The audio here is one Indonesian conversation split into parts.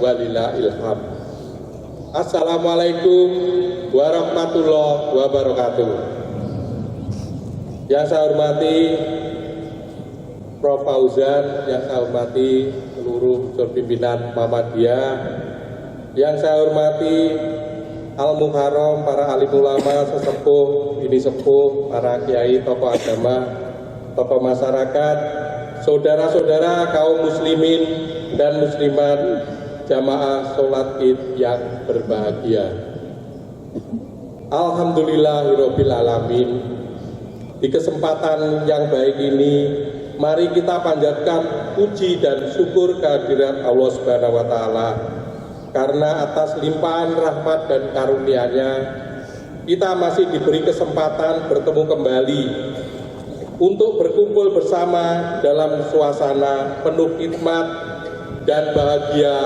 walillahil hamd. Assalamualaikum warahmatullahi wabarakatuh. Yang saya hormati Prof. Fauzan, yang saya hormati seluruh unsur pimpinan Muhammadiyah, yang saya hormati Al-Muharram, para alim ulama, sesepuh, bini sepuh, para kiai, tokoh agama, tokoh masyarakat, saudara-saudara kaum muslimin dan muslimat, jamaah sholat id yang berbahagia. Alhamdulillahirabbil alamin. Di kesempatan yang baik ini, mari kita panjatkan puji dan syukur kehadirat Allah Subhanahu wa taala. Karena atas limpahan rahmat dan karunia-Nya, kita masih diberi kesempatan bertemu kembali untuk berkumpul bersama dalam suasana penuh hikmat dan bahagia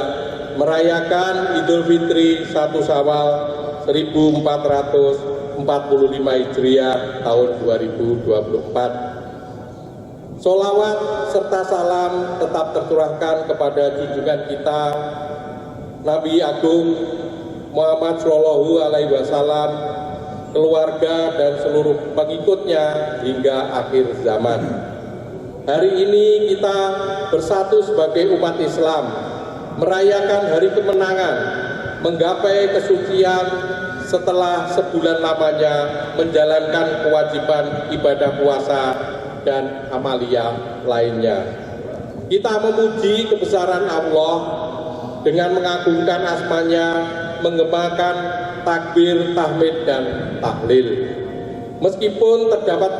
merayakan Idul Fitri 1 Syawal 1445 Hijriah tahun 2024. Sholawat serta salam tetap tercurahkan kepada junjungan kita Nabi Agung Muhammad Shallallahu Alaihi Wasallam, keluarga dan seluruh pengikutnya hingga akhir zaman. Hari ini kita bersatu sebagai umat Islam, merayakan hari kemenangan, menggapai kesucian setelah sebulan lamanya menjalankan kewajiban ibadah puasa dan amaliyah lainnya. Kita memuji kebesaran Allah dengan mengagungkan asma-Nya, mengemakan takbir, tahmid, dan tahlil. Meskipun terdapat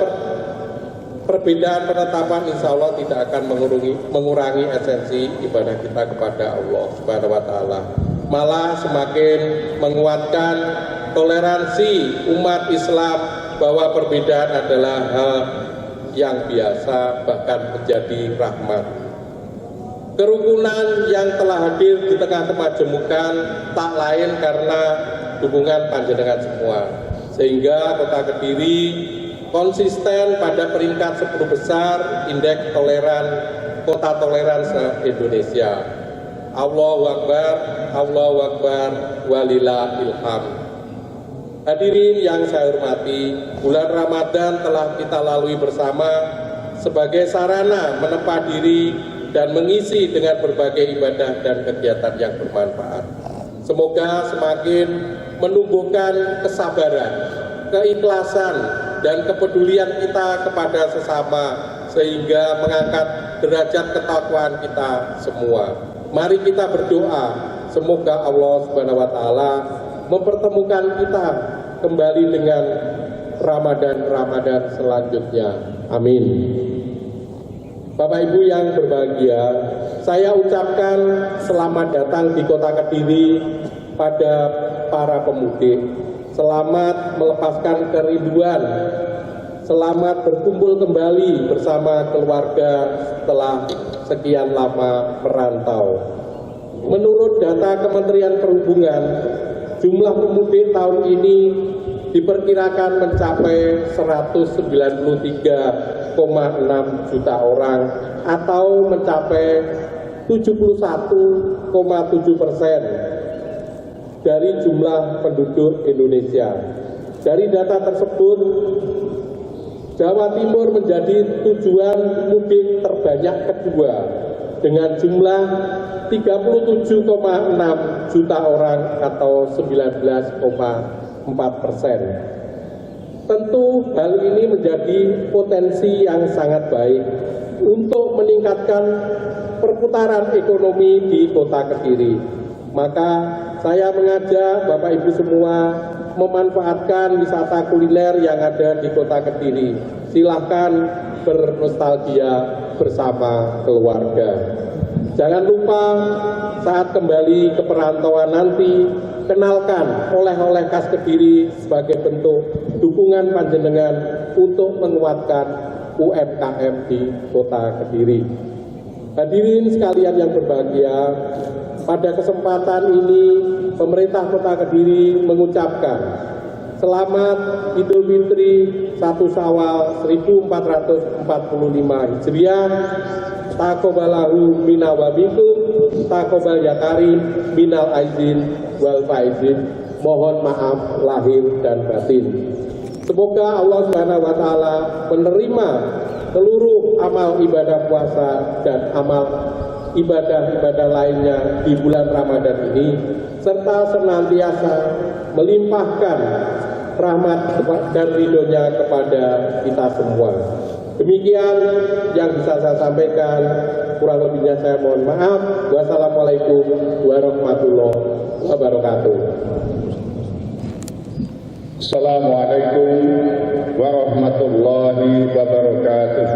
perbedaan penetapan, insya Allah tidak akan mengurangi esensi ibadah kita kepada Allah Subhanahu wa taala. Malah semakin menguatkan toleransi umat Islam bahwa perbedaan adalah hal yang biasa, bahkan menjadi rahmat. Kerukunan yang telah hadir di tengah kemajemukan tak lain karena dukungan panjenengan semua, sehingga Kota Kediri konsisten pada peringkat 10 besar indeks toleran kota toleran se-Indonesia. Allahu Akbar, walillahil hamd. Hadirin yang saya hormati, bulan Ramadan telah kita lalui bersama sebagai sarana menempa diri dan mengisi dengan berbagai ibadah dan kegiatan yang bermanfaat. Semoga semakin menumbuhkan kesabaran, keikhlasan, dan kepedulian kita kepada sesama, sehingga mengangkat derajat ketakwaan kita semua. Mari kita berdoa, semoga Allah Subhanahu wa taala mempertemukan kita kembali dengan Ramadan selanjutnya. Amin. Bapak Ibu yang berbahagia, saya ucapkan selamat datang di Kota Kediri pada para pemudik. Selamat melepaskan kerinduan, selamat berkumpul kembali bersama keluarga setelah sekian lama merantau. Menurut data Kementerian Perhubungan, jumlah pemudik tahun ini diperkirakan mencapai 193,6 juta orang atau mencapai 71,7% dari jumlah penduduk Indonesia. Dari data tersebut, Jawa Timur menjadi tujuan mudik terbanyak kedua dengan jumlah 37,6 juta orang atau 19,4%. Tentu hal ini menjadi potensi yang sangat baik untuk meningkatkan perputaran ekonomi di Kota Kediri. Maka saya mengajak Bapak Ibu semua memanfaatkan wisata kuliner yang ada di Kota Kediri. Silahkan bernostalgia bersama keluarga. Jangan lupa saat kembali ke perantauan nanti, kenalkan oleh-oleh khas Kediri sebagai bentuk dukungan panjenengan untuk menguatkan UMKM di Kota Kediri. Hadirin sekalian yang berbahagia, pada kesempatan ini pemerintah Kota Kediri mengucapkan selamat Idul Fitri 1 Syawal 1445 Hijriah. Taqabbalallahu minna wa minkum. taqabbal ya karim minal aizin wal faizin. Mohon maaf lahir dan batin. Semoga Allah Subhanahu wa taala menerima seluruh amal ibadah puasa dan amal ibadah-ibadah lainnya di bulan Ramadan ini, serta senantiasa melimpahkan rahmat dan ridhonya kepada kita semua. Demikian yang bisa saya sampaikan, kurang lebihnya saya mohon maaf. Wassalamualaikum warahmatullahi wabarakatuh. Assalamualaikum warahmatullahi wabarakatuh.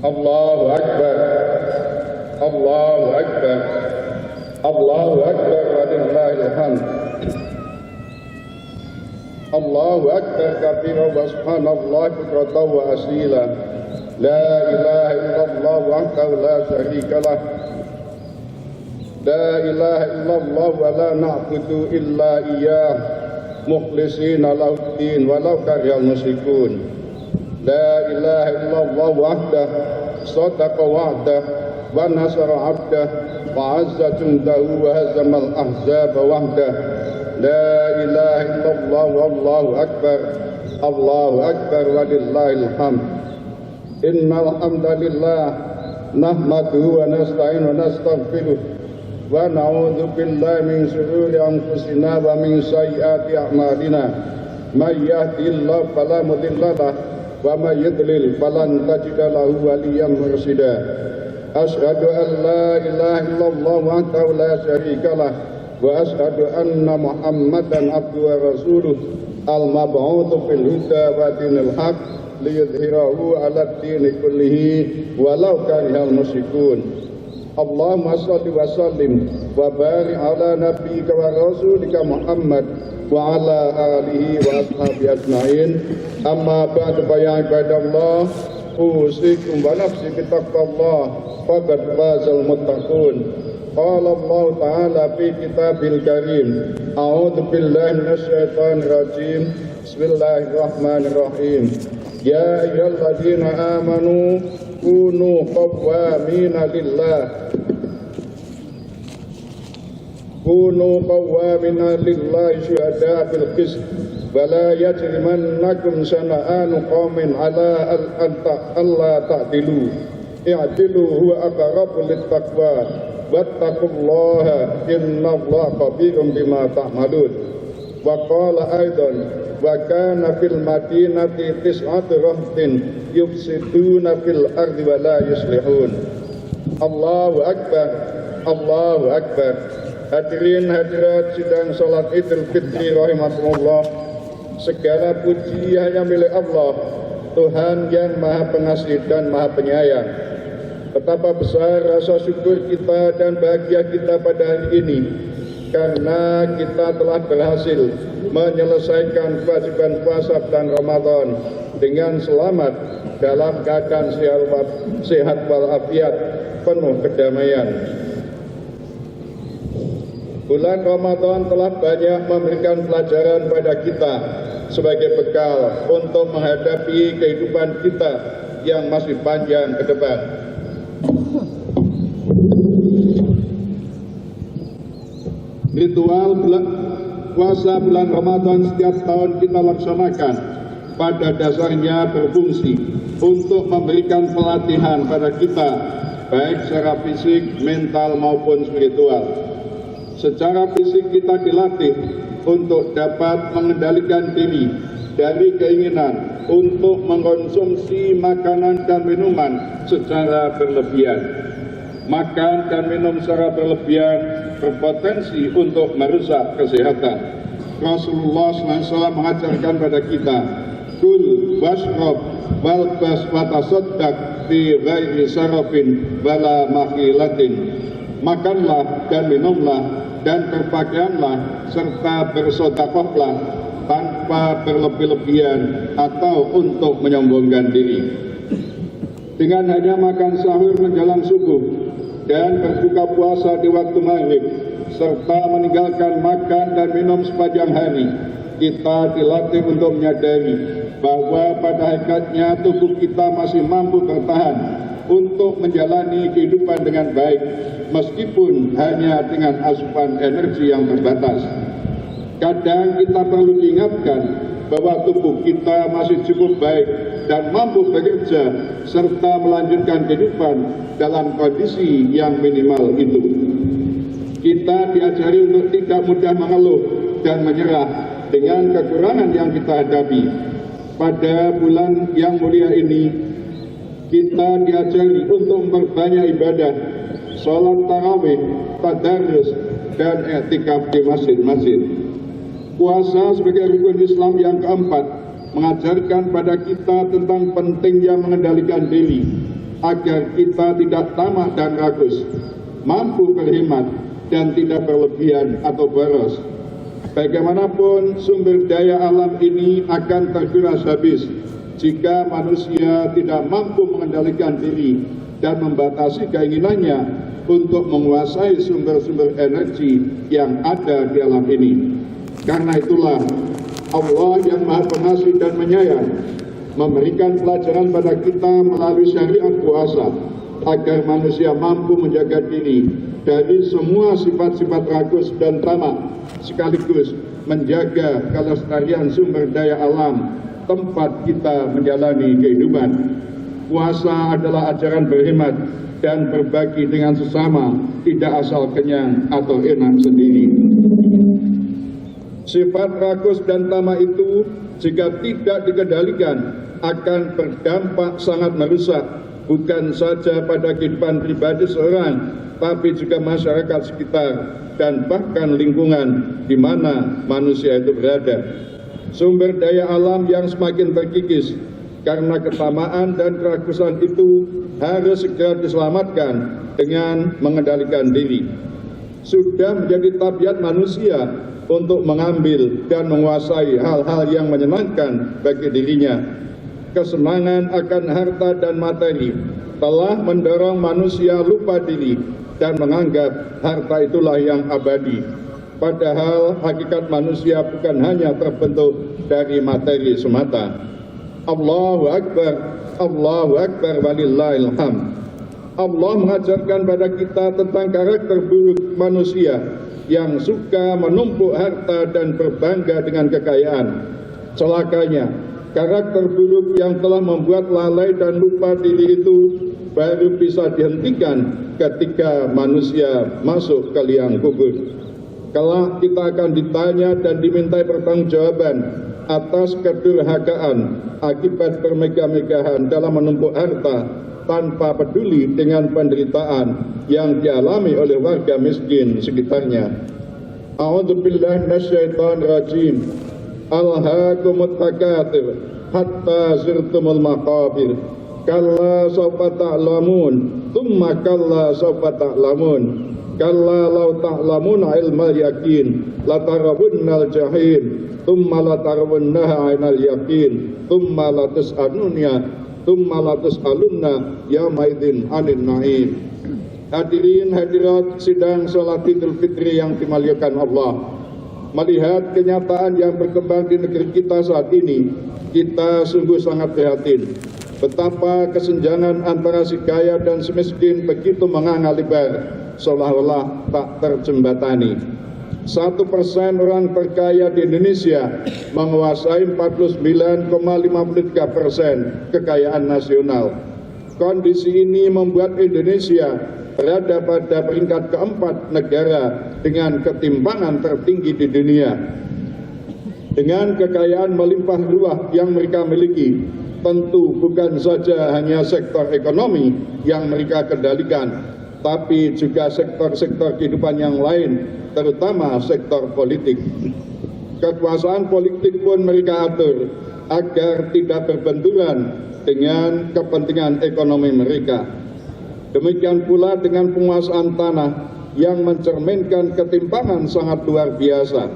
Allahu Akbar, Allahu Akbar, Allahu Akbar walillahil hamd. Allahu Akbar kabira wa subhanallah bukratan wa asila. La ilaha illallah wahdahu la syarika lah. La ilaha illallah wa la na'budu illa iyyah mukhlishina lahuddin walau karihal musyrikun. La ilaha illallah wahdah sadaqa wa'dah wa nasara 'abdah wa 'azza jundahu wa hazamal ahzaba wahdah. La ilaha illallah wallahu akbar. Allahu akbar walillahil hamd. Innal hamdalillah nahmaduhu wa nasta'inu wa nastaghfiruh wa na'udzu billahi min shururi anfusina wa min sayyiati a'malina. May yahdihillahu fala mudilla lahu wa may yudlil falan tajida lahu waliyyan mursyida. Asyhadu an la ilaha illallah wahdahu la syarika lah wa asyhadu anna Muhammadan abduhu wa rasuluh al-mab'utsu bil huda wa dinil haq liyudhhirahu 'ala ad-dini kullihi walau karihal musyrikun. Allahumma shalli wa sallim wa barik ala nabiyyika wa rasulika Muhammad wa ala alihi wa ashabihi ajma'in. Amma ba'du fa ya ibadallah, usikum wa nafsi bi taqwallah faqad fazal muttaqun. Qala Allah ta'ala fi kitabil karim, a'udzu billahi minasy syaithanir rajim. Bismillahirrahmanirrahim. Ya ayyuhalladzina amanu kunu qawwamina lillah syuhada'a bil qist wa la yajrimannakum shana'anu qaumin ala alla ta'dilu i'dilu huwa aqrabu littaqwa wattaqullaha innallaha khabirum bima ta'malun. Wa qala aidan wa kana fil madinati tis'atu rahtin yufsiduna fil ardi wa la yuslihun. Allahu akbar, Allahu akbar. Hadirin hadirat sidang salat Idul Fitri rahimakumullah. Segala puji hanya milik Allah, Tuhan yang Maha Pengasih dan Maha Penyayang. Betapa besar rasa syukur kita dan bahagia kita pada hari ini, karena kita telah berhasil menyelesaikan kewajiban puasa bulan Ramadan dengan selamat dalam keadaan sehat walafiat, penuh kedamaian. Bulan Ramadan telah banyak memberikan pelajaran pada kita sebagai bekal untuk menghadapi kehidupan kita yang masih panjang ke depan. Ritual puasa bulan Ramadan setiap tahun kita laksanakan pada dasarnya berfungsi untuk memberikan pelatihan pada kita, baik secara fisik, mental maupun spiritual. Secara fisik kita dilatih untuk dapat mengendalikan diri dari keinginan untuk mengkonsumsi makanan dan minuman secara berlebihan. Makan dan minum secara berlebihan berpotensi untuk merusak kesehatan. Rasulullah SAW mengajarkan pada kita, kul washrab walbas watasaddaq fi ghairi sarafin wala makhilatin. Makanlah dan minumlah dan berpakaianlah serta bersedekahlah tanpa berlebih-lebihan atau untuk menyombongkan diri. Dengan hanya makan sahur menjelang subuh dan berbuka puasa di waktu maghrib serta meninggalkan makan dan minum sepanjang hari, kita dilatih untuk menyadari bahwa pada hakikatnya tubuh kita masih mampu bertahan untuk menjalani kehidupan dengan baik, meskipun hanya dengan asupan energi yang terbatas. Kadang kita perlu diingatkan bahwa tubuh kita masih cukup baik dan mampu bekerja serta melanjutkan kehidupan dalam kondisi yang minimal itu. Kita diajari untuk tidak mudah mengeluh dan menyerah dengan kekurangan yang kita hadapi. Pada bulan yang mulia ini, kita diajari untuk memperbanyak ibadah, sholat tarawih, tadarus, dan i'tikaf di masjid-masjid. Puasa sebagai rukun Islam yang keempat mengajarkan pada kita tentang pentingnya mengendalikan diri agar kita tidak tamak dan rakus, mampu berhemat dan tidak berlebihan atau boros. Bagaimanapun sumber daya alam ini akan terkuras habis jika manusia tidak mampu mengendalikan diri dan membatasi keinginannya untuk menguasai sumber-sumber energi yang ada di alam ini. Karena itulah Allah yang Maha Pengasih dan Penyayang memberikan pelajaran pada kita melalui syariat puasa agar manusia mampu menjaga diri dari semua sifat-sifat rakus dan tamak, sekaligus menjaga kelestarian sumber daya alam tempat kita menjalani kehidupan. Puasa adalah ajaran berhemat dan berbagi dengan sesama, tidak asal kenyang atau enak sendiri. Sifat rakus dan tamak itu jika tidak dikendalikan akan berdampak sangat merusak, bukan saja pada kehidupan pribadi seorang, tapi juga masyarakat sekitar dan bahkan lingkungan di mana manusia itu berada. Sumber daya alam yang semakin terkikis karena ketamaan dan kerakusan itu harus segera diselamatkan dengan mengendalikan diri. Sudah menjadi tabiat manusia untuk mengambil dan menguasai hal-hal yang menyenangkan bagi dirinya. Kesenangan akan harta dan materi telah mendorong manusia lupa diri dan menganggap harta itulah yang abadi. Padahal hakikat manusia bukan hanya terbentuk dari materi semata. Allahu Akbar walillahil hamd. Allah mengajarkan pada kita tentang karakter buruk manusia yang suka menumpuk harta dan berbangga dengan kekayaan. Celakanya, karakter buruk yang telah membuat lalai dan lupa diri itu baru bisa dihentikan ketika manusia masuk ke liang kubur. Kelak kita akan ditanya dan dimintai pertanggungjawaban atas kedurhakaan akibat permegah-megahan dalam menumpuk harta tanpa peduli dengan penderitaan yang dialami oleh warga miskin sekitarnya. A'udzubillahi minasyaitonir rajim. Alhaakumut takatsur hatta zurtumul maqabir. Kalla sawfa ta'lamun, tsumma kalla sawfa ta'lamun. Kalla law ta'lamuna ilmal yaqin latarawunnal jahim, tsumma latarawunnaha 'ainal yaqin, tsumma latus'alunna yauma idzin 'anil na'im. Hadirin hadirat sidang salat Idul Fitri yang dimuliakan Allah. Melihat kenyataan yang berkembang di negeri kita saat ini, kita sungguh sangat prihatin. Betapa kesenjangan antara si kaya dan si miskin begitu menganga lebar, seolah-olah tak terjembatani. 1% orang terkaya di Indonesia menguasai 49,53% kekayaan nasional. Kondisi ini membuat Indonesia berada pada peringkat keempat negara dengan ketimpangan tertinggi di dunia. Dengan kekayaan melimpah ruah yang mereka miliki, tentu bukan saja hanya sektor ekonomi yang mereka kendalikan, tapi juga sektor-sektor kehidupan yang lain, terutama sektor politik. Kekuasaan politik pun mereka atur agar tidak berbenturan dengan kepentingan ekonomi mereka. Demikian pula dengan penguasaan tanah yang mencerminkan ketimpangan sangat luar biasa.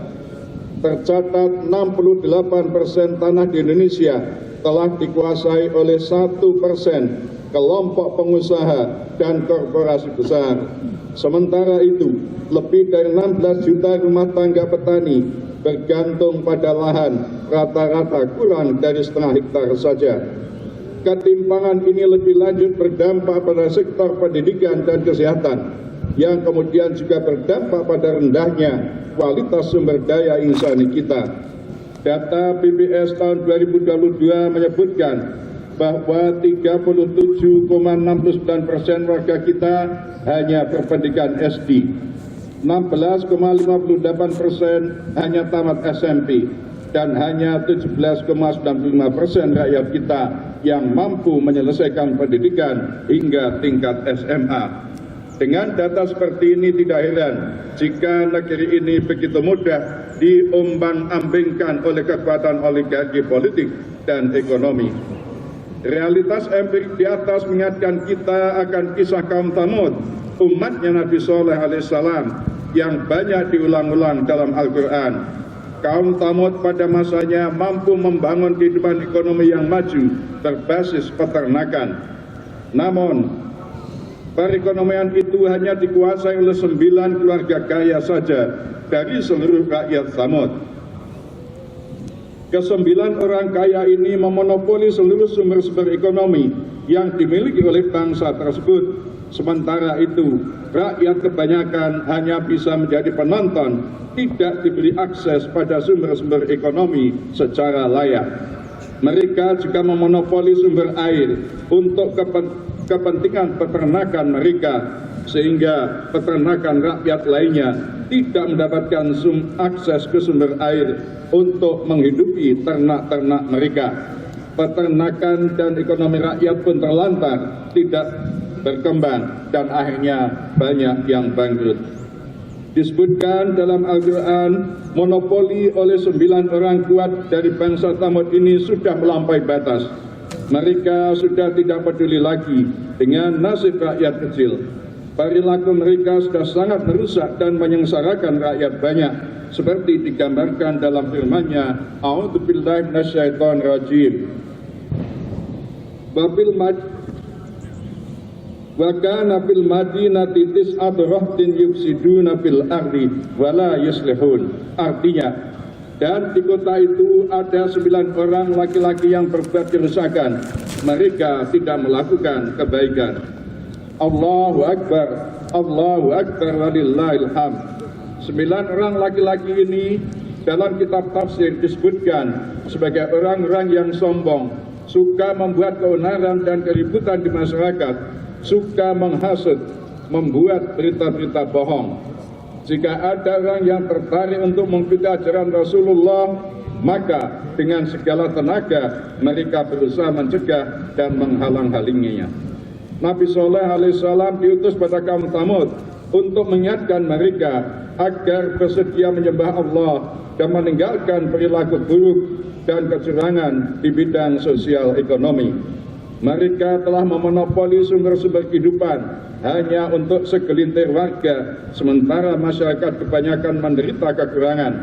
Tercatat 68% tanah di Indonesia telah dikuasai oleh 1% kelompok pengusaha dan korporasi besar. Sementara itu, lebih dari 16 juta rumah tangga petani bergantung pada lahan rata-rata kurang dari setengah hektar saja. Ketimpangan ini lebih lanjut berdampak pada sektor pendidikan dan kesehatan, yang kemudian juga berdampak pada rendahnya kualitas sumber daya insani kita. Data BPS tahun 2022 menyebutkan bahwa 37,69% warga kita hanya berpendidikan SD, 16,58% hanya tamat SMP, dan hanya 17,95% rakyat kita yang mampu menyelesaikan pendidikan hingga tingkat SMA. Dengan data seperti ini tidak heran jika negeri ini begitu mudah diombang-ambingkan oleh kekuatan oligarki politik dan ekonomi. Realitas empirik di atas mengingatkan kita akan kisah kaum Tsamud, umatnya Nabi Shalih alaihissalam, yang banyak diulang-ulang dalam Al-Quran. Kaum Tsamud pada masanya mampu membangun kehidupan ekonomi yang maju berbasis peternakan. Namun, perekonomian itu hanya dikuasai oleh 9 keluarga kaya saja dari seluruh rakyat Tsamud. Ke-9 orang kaya ini memonopoli seluruh sumber-sumber ekonomi yang dimiliki oleh bangsa tersebut. Sementara itu, rakyat kebanyakan hanya bisa menjadi penonton, tidak diberi akses pada sumber-sumber ekonomi secara layak. Mereka juga memonopoli sumber air untuk kepentingan peternakan mereka, sehingga peternakan rakyat lainnya tidak mendapatkan akses ke sumber air untuk menghidupi ternak-ternak mereka. Peternakan dan ekonomi rakyat pun terlantar, tidak berkembang, dan akhirnya banyak yang bangkrut. Disebutkan dalam Al-Quran, monopoli oleh 9 orang kuat dari bangsa Tsamud ini sudah melampaui batas. Mereka sudah tidak peduli lagi dengan nasib rakyat kecil. Perilaku mereka sudah sangat merusak dan menyengsarakan rakyat banyak, seperti digambarkan dalam firman-Nya, A'udzubillahi minasyaitonir rajim. Wa kana fil madinati tis'atu rahtin yufsiduna fil ardi wa la yuslihun. Artinya, dan di kota itu ada 9 orang laki-laki yang berbuat kerusakan. Mereka tidak melakukan kebaikan. Allahu Akbar, Allahu Akbar walillahil hamd. 9 orang laki-laki ini dalam kitab tafsir disebutkan sebagai orang-orang yang sombong, suka membuat keonaran dan keributan di masyarakat, suka menghasut, membuat berita-berita bohong. Jika ada orang yang tertarik untuk mengikuti ajaran Rasulullah, maka dengan segala tenaga mereka berusaha mencegah dan menghalang-halanginya. Nabi Shalih alaihissalam diutus pada kaum Tsamud untuk mengingatkan mereka agar bersedia menyembah Allah dan meninggalkan perilaku buruk dan kecurangan di bidang sosial ekonomi. Mereka telah memonopoli sumber-sumber kehidupan hanya untuk segelintir warga, sementara masyarakat kebanyakan menderita kekurangan.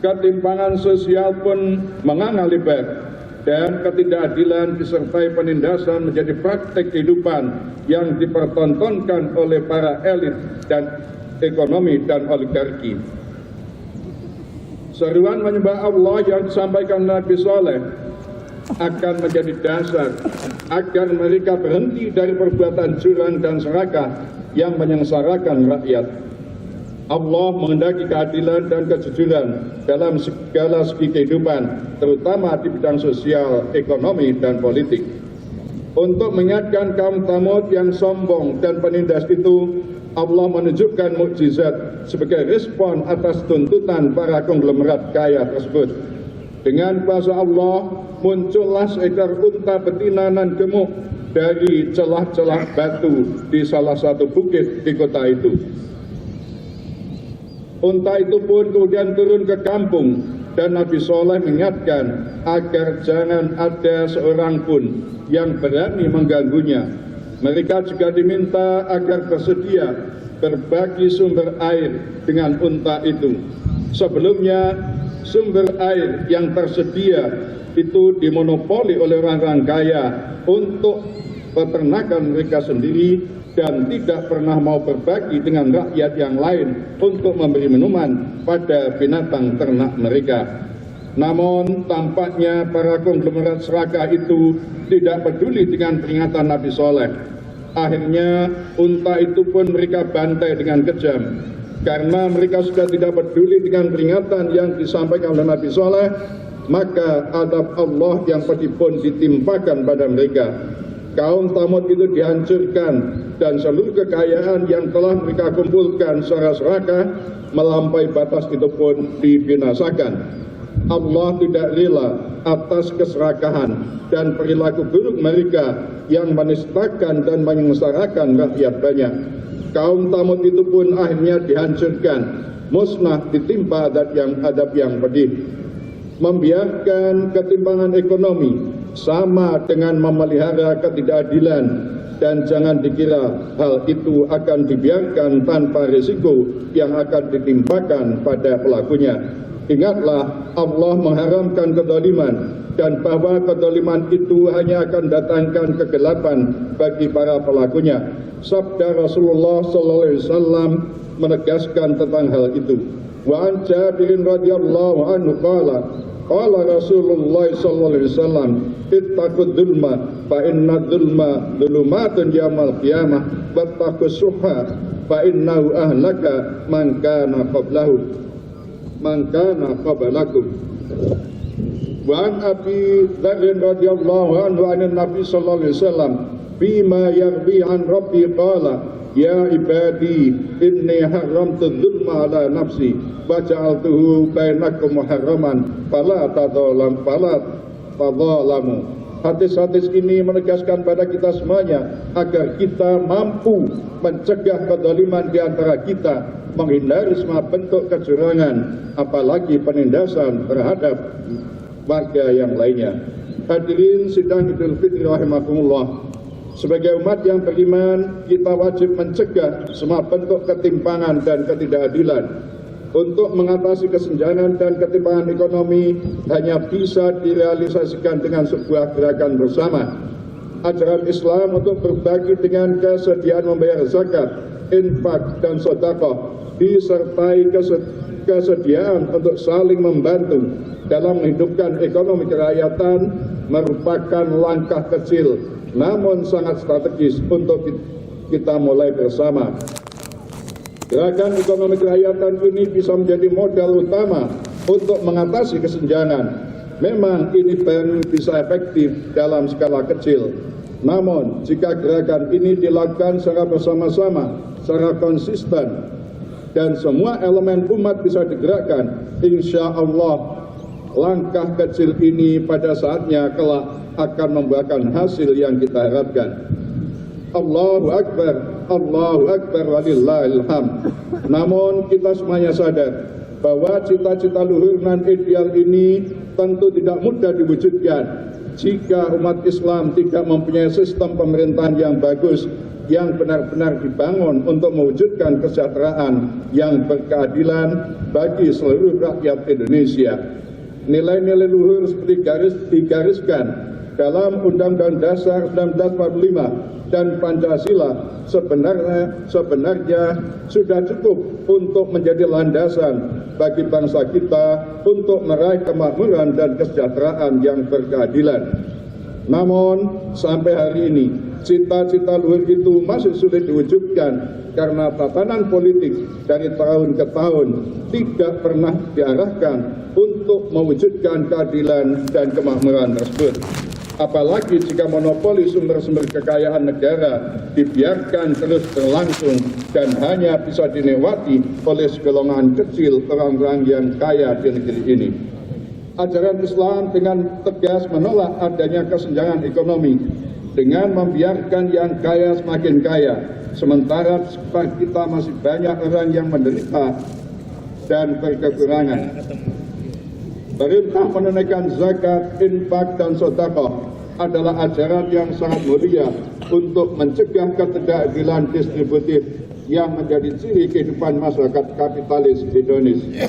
Ketimpangan sosial pun menganga lebar, dan ketidakadilan disertai penindasan menjadi praktek kehidupan yang dipertontonkan oleh para elit dan ekonomi dan oligarki. Seruan menyembah Allah yang disampaikan Nabi Shalih akan menjadi dasar agar mereka berhenti dari perbuatan curang dan serakah yang menyengsarakan rakyat. Allah menghendaki keadilan dan kejujuran dalam segala segi kehidupan, terutama di bidang sosial, ekonomi, dan politik. Untuk mengingatkan kaum Tsamud yang sombong dan penindas itu, Allah menunjukkan mukjizat sebagai respon atas tuntutan para konglomerat kaya tersebut. Dengan kuasa Allah, muncullah seekor unta betina nan gemuk dari celah-celah batu di salah satu bukit di kota itu. Unta itu pun kemudian turun ke kampung, dan Nabi Shalih mengingatkan agar jangan ada seorang pun yang berani mengganggunya. Mereka juga diminta agar bersedia berbagi sumber air dengan unta itu. Sebelumnya, sumber air yang tersedia itu dimonopoli oleh orang-orang kaya untuk peternakan mereka sendiri, dan tidak pernah mau berbagi dengan rakyat yang lain untuk memberi minuman pada binatang ternak mereka. Namun tampaknya para konglomerat serakah itu tidak peduli dengan peringatan Nabi Soleh. Akhirnya unta itu pun mereka bantai dengan kejam. Karena mereka sudah tidak peduli dengan peringatan yang disampaikan oleh Nabi Soleh, maka adab Allah yang pedih pun ditimpakan pada mereka. Kaum Thamud itu dihancurkan dan seluruh kekayaan yang telah mereka kumpulkan secara serakah melampaui batas itu pun dibinasakan. Allah tidak rela atas keserakahan dan perilaku buruk mereka yang menistakan dan menyengsarakan rakyat banyak. Kaum Thamud itu pun akhirnya dihancurkan, musnah, ditimpa adab yang pedih. Membiarkan ketimpangan ekonomi sama dengan memelihara ketidakadilan, dan jangan dikira hal itu akan dibiarkan tanpa risiko yang akan ditimpakan pada pelakunya. Ingatlah, Allah mengharamkan kezaliman dan bahwa kezaliman itu hanya akan datangkan kegelapan bagi para pelakunya. Sabda Rasulullah SAW menegaskan tentang hal itu. Wa an Jabirin radhiyallahu anhu qala Rasulullah sallallahu alaihi wasallam ittaqud dzulma fa inna dzulma dzulumatun yaumil qiyamah wattaqus suha fa innahu ahlaka man kana qablakum. Wa an Abi Dzar radhiyallahu anhu an Nabi sallallahu alaihi wasallam bima yarbi an rabbi qala ya ibadi inni haramtu dzulma ala nafsi wa ja'altuhu bainakum muharraman fala tadzalamu. Hadis-hadis ini menegaskan pada kita semuanya agar kita mampu mencegah kezaliman di antara kita, menghindari semua bentuk kecurangan, apalagi penindasan terhadap warga yang lainnya. Hadirin sidang Idul Fitri rahimakumullah. Sebagai umat yang beriman, kita wajib mencegah semua bentuk ketimpangan dan ketidakadilan. Untuk mengatasi kesenjangan dan ketimpangan ekonomi hanya bisa direalisasikan dengan sebuah gerakan bersama. Ajaran Islam untuk berbagi dengan kesediaan membayar zakat, infak, dan sedekah disertai kesediaan untuk saling membantu dalam menghidupkan ekonomi kerakyatan merupakan langkah kecil namun sangat strategis untuk kita mulai bersama. Gerakan ekonomi kerakyatan ini bisa menjadi modal utama untuk mengatasi kesenjangan. Memang ini baru bisa efektif dalam skala kecil. Namun, jika gerakan ini dilakukan secara bersama-sama, secara konsisten, dan semua elemen umat bisa digerakkan, insya Allah langkah kecil ini pada saatnya kelak akan membuahkan hasil yang kita harapkan. Allahu Akbar walillahil hamd. Namun kita semuanya sadar bahwa cita-cita luhur dan ideal ini tentu tidak mudah diwujudkan jika umat Islam tidak mempunyai sistem pemerintahan yang bagus, yang benar-benar dibangun untuk mewujudkan kesejahteraan yang berkeadilan bagi seluruh rakyat Indonesia. Nilai-nilai luhur seperti digariskan dalam Undang-Undang Dasar 1945 dan Pancasila sebenarnya sudah cukup untuk menjadi landasan bagi bangsa kita untuk meraih kemakmuran dan kesejahteraan yang berkeadilan. Namun sampai hari ini cita-cita luhur itu masih sulit diwujudkan karena tatanan politik dari tahun ke tahun tidak pernah diarahkan untuk mewujudkan keadilan dan kemakmuran tersebut. Apalagi jika monopoli sumber-sumber kekayaan negara dibiarkan terus berlangsung dan hanya bisa dinikmati oleh segolongan kecil orang-orang yang kaya di negeri ini. Ajaran Islam dengan tegas menolak adanya kesenjangan ekonomi dengan membiarkan yang kaya semakin kaya, sementara sekitar kita masih banyak orang yang menderita dan berkekurangan. Perintah menunaikan zakat, infak, dan sedekah adalah ajaran yang sangat mulia untuk mencegah ketidakadilan distributif yang menjadi ciri kehidupan masyarakat kapitalis Indonesia.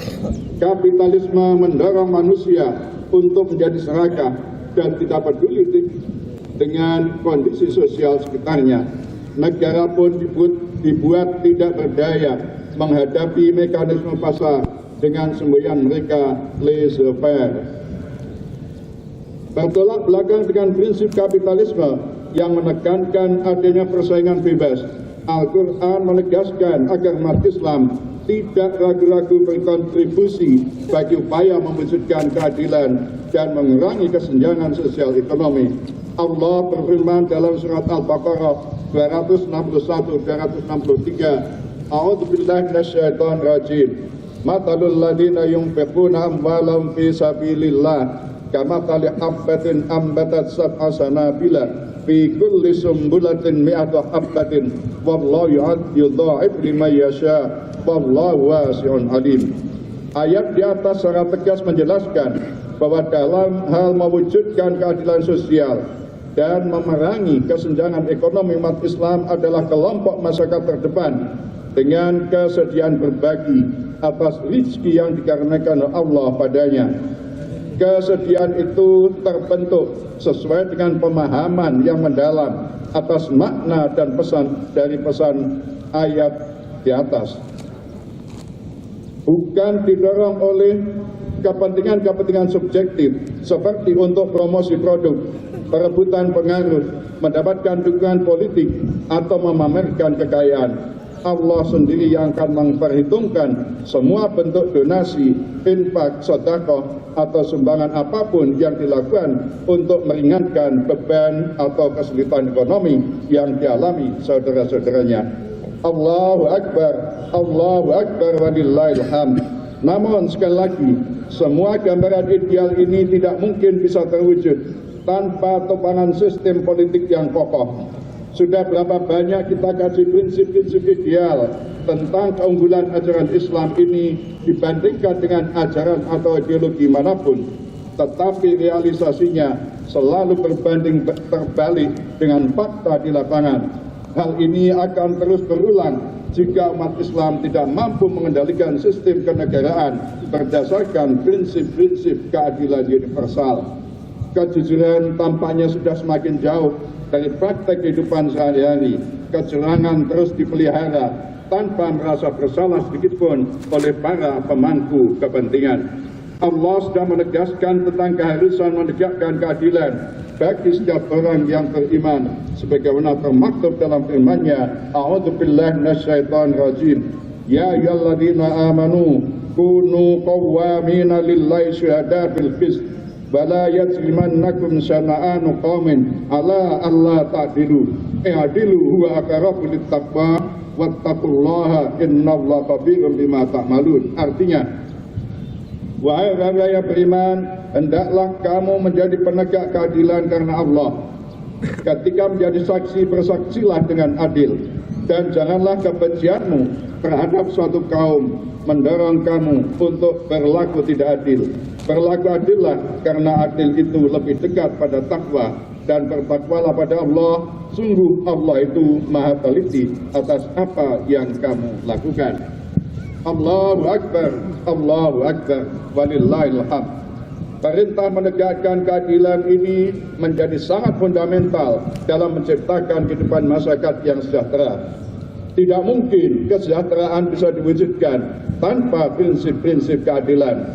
Kapitalisme mendorong manusia untuk menjadi serakah dan tidak peduli dengan kondisi sosial sekitarnya. Negara pun dibuat tidak berdaya menghadapi mekanisme pasar dengan semboyan mereka laissez-faire. Bertolak belakang dengan prinsip kapitalisme yang menekankan adanya persaingan bebas, Al-Quran menegaskan agar umat Islam tidak ragu-ragu berkontribusi bagi upaya mewujudkan keadilan dan mengurangi kesenjangan sosial ekonomi. Allah berfirman dalam surat Al-Baqarah 261-263, A'udzubillahi minasyaitonir rajim. Matalul ladina yunfiquna amwalahum fi sabilillah kamathali habbatin ambatat sab'a sanabila fi kulli sumbulatin mi'atu habbatin wallahu yudha'if liman yasha wallahu wasi'un alim. Ayat di atas secara tegas menjelaskan bahwa dalam hal mewujudkan keadilan sosial dan memerangi kesenjangan ekonomi, umat Islam adalah kelompok masyarakat terdepan dengan kesediaan berbagi atas rezeki yang dikarenakan Allah padanya. Kesediaan itu terbentuk sesuai dengan pemahaman yang mendalam atas makna dan pesan dari pesan ayat di atas. Bukan didorong oleh kepentingan-kepentingan subjektif seperti untuk promosi produk, perebutan pengaruh, mendapatkan dukungan politik, atau memamerkan kekayaan. Allah sendiri yang akan memperhitungkan semua bentuk donasi, infak, sedekah, atau sumbangan apapun yang dilakukan untuk meringankan beban atau kesulitan ekonomi yang dialami saudara-saudaranya. Allahu Akbar walillahil hamd. Namun sekali lagi, semua gambaran ideal ini tidak mungkin bisa terwujud tanpa topangan sistem politik yang kokoh. Sudah berapa banyak kita kaji prinsip-prinsip ideal tentang keunggulan ajaran Islam ini dibandingkan dengan ajaran atau ideologi manapun, tetapi realisasinya selalu berbanding terbalik dengan fakta di lapangan. Hal ini akan terus berulang jika umat Islam tidak mampu mengendalikan sistem kenegaraan berdasarkan prinsip-prinsip keadilan universal. Kejujuran tampaknya sudah semakin jauh dari praktek kehidupan sehari-hari. Kecurangan terus dipelihara tanpa merasa bersalah sedikitpun oleh para pemangku kepentingan. Allah sudah menegaskan tentang keharusan menegakkan keadilan bagi setiap orang yang beriman, sebagaimana termaktub dalam firman-Nya, A'udzubillahi minasyaitonir rajim. Ya ayyuhalladzina amanu kunu qawwamina lillahi syuhada bil qist wala yajrimannakum syana'anu qaumin ala alla ta'dilu i'dilu huwa aqrabu littaqwa wattaqullaha innallaha khabirum bima ta'malun. Artinya, wahai orang yang beriman, hendaklah kamu menjadi penegak keadilan karena Allah. Ketika menjadi saksi, bersaksilah dengan adil, dan janganlah kebencianmu terhadap suatu kaum mendorong kamu untuk berlaku tidak adil. Berlaku adillah, karena adil itu lebih dekat pada takwa, dan bertakwalah pada Allah. Sungguh Allah itu maha teliti atas apa yang kamu lakukan. Allahu Akbar walillahil hamd. Perintah menegakkan keadilan ini menjadi sangat fundamental dalam menciptakan kehidupan masyarakat yang sejahtera. Tidak mungkin kesejahteraan bisa diwujudkan tanpa prinsip-prinsip keadilan.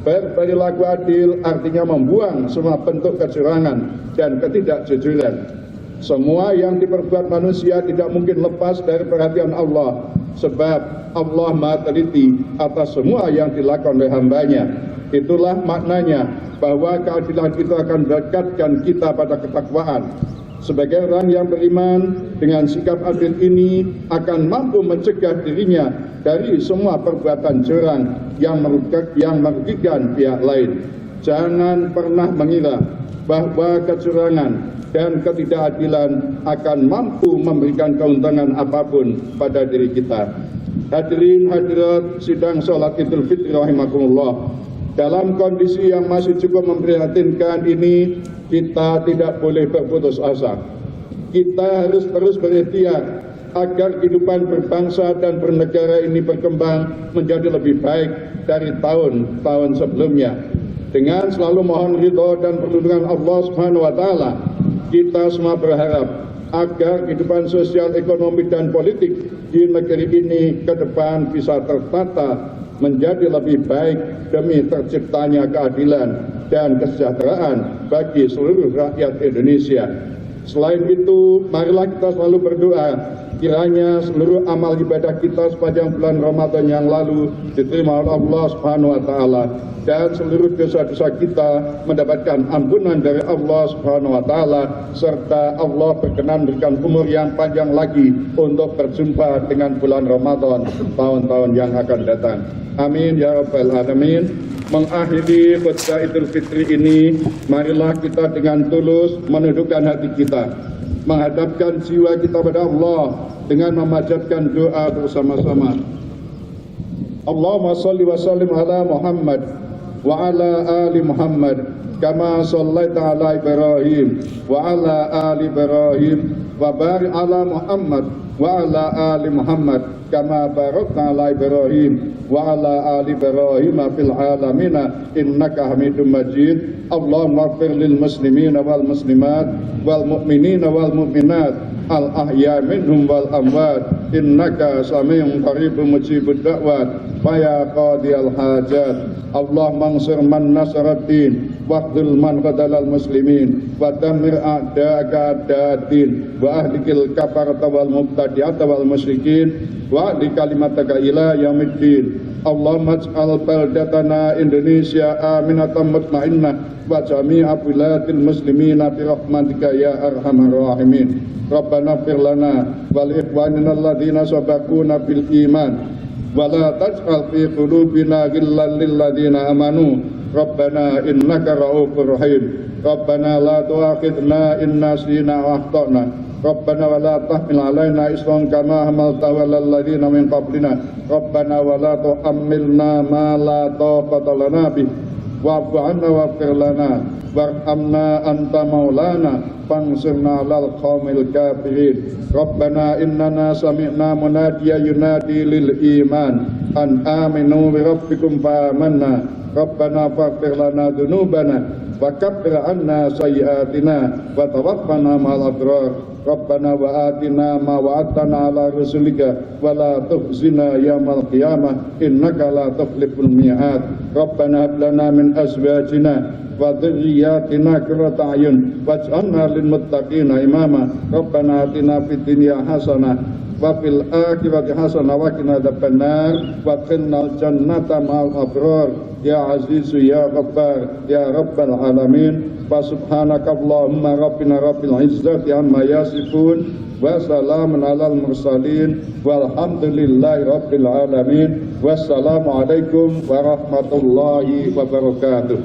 Berperilaku adil artinya membuang semua bentuk kecurangan dan ketidakjujuran. Semua yang diperbuat manusia tidak mungkin lepas dari perhatian Allah, sebab Allah maha teliti atas semua yang dilakukan oleh hambanya. Itulah maknanya bahwa keadilan itu akan mendekatkan kita pada ketakwaan. Sebagai orang yang beriman, dengan sikap adil ini akan mampu mencegah dirinya dari semua perbuatan curang yang merugikan pihak lain. Jangan pernah mengira bahwa kecurangan dan ketidakadilan akan mampu memberikan keuntungan apapun pada diri kita. Hadirin hadirat sidang salat Idul Fitri rahimakumullah. Dalam kondisi yang masih cukup memprihatinkan ini, kita tidak boleh berputus asa. Kita harus terus berikhtiar agar kehidupan berbangsa dan bernegara ini berkembang menjadi lebih baik dari tahun-tahun sebelumnya. Dengan selalu mohon ridho dan perlindungan Allah Subhanahu wa taala, kita semua berharap agar kehidupan sosial, ekonomi, dan politik di negeri ini ke depan bisa tertata menjadi lebih baik demi terciptanya keadilan dan kesejahteraan bagi seluruh rakyat Indonesia. Selain itu, marilah kita selalu berdoa kiranya seluruh amal ibadah kita sepanjang bulan Ramadan yang lalu diterima oleh Allah Subhanahu wa taala dan seluruh dosa-dosa kita mendapatkan ampunan dari Allah Subhanahu wa taala serta Allah berkenan berikan umur yang panjang lagi untuk berjumpa dengan bulan Ramadan tahun-tahun yang akan datang. Amin ya rabbal alamin. Mengakhiri khutbah Idul Fitri ini, marilah kita dengan tulus menundukkan hati kita, menghadapkan jiwa kita pada Allah dengan memanjatkan doa bersama-sama. Allahumma salli wa sallim ala Muhammad wa ala ali Muhammad kama sallaita ala Ibrahim wa ala ali Ibrahim wa barik ala Muhammad wa ala ali Muhammad kama barakta ala Ibrahim wa ala ali Ibrahim fil alamin innaka Hamidum Majid. Allahumma ighfir lil muslimin wal muslimat wal mu'minin wal mu'minat al ahya minhum wal amwat innaka sami'un qaribun mujibud da'wat ya qadiyal hajat. Allahumma ansur man nasaraddin waqdul man qadalal muslimin wa damir a'da'aka a'da'ad-din wa ahlikil kafarata wal mubtadi'ata wal musyrikin wa ahli kalimataka ila yaumiddin. Allahumma ij'al baldatana Indonesia aminatan mutmainnah wa jami'a biladil muslimina bi rahmatika ya arhamar rahimin. Rabbana ighfir lana wal ikhwanina alladhina sabaquna bil iman wa la taj'al fi qulubina ghillan lil ladzina amanu. Rabbana innaka ra'ufur rahim. Rabbana la tu'akhidna in nasina wa akhtana. Rabbana wa la tahmil alaina isran kama hamaltahu 'alal ladzina min qablina. Rabbana wa la tuhammilna ma la taqata lana bih. Wa'fu 'anna waghfir lana warhamna anta maulana fansurna 'alal qaumil kafirin. Rabbana innana sami'na munadiyan yunadi lil iman an aminu bi rabbikum fa amanna. Rabbana faghfir lana dzunubana wa kaffir 'anna sayyi'atina wa tawaffana ma'al abrar. Rabbana wa atina ma wa'adtana ala rusulika wa la tukhzina yaumal qiyamah innaka la tukhliful mi'ad. Rabbana hab lana min azwajina wa dhurriyyatina qurrata a'yun waj'alna lil muttaqina imama. Rabbana atina fid dunya hasanah wa fil akhirati hasanah wa qina adzabannar wa qina jannata ma'al abrar ya azizu ya ghaffar ya rabbal alamin. Wa subhanaka Allahumma rabbina rabbil izzati amma yasifun wa salamun alal mursalin walhamdulillahi rabbil alamin. Wassalamu alaikum warahmatullahi wabarakatuh.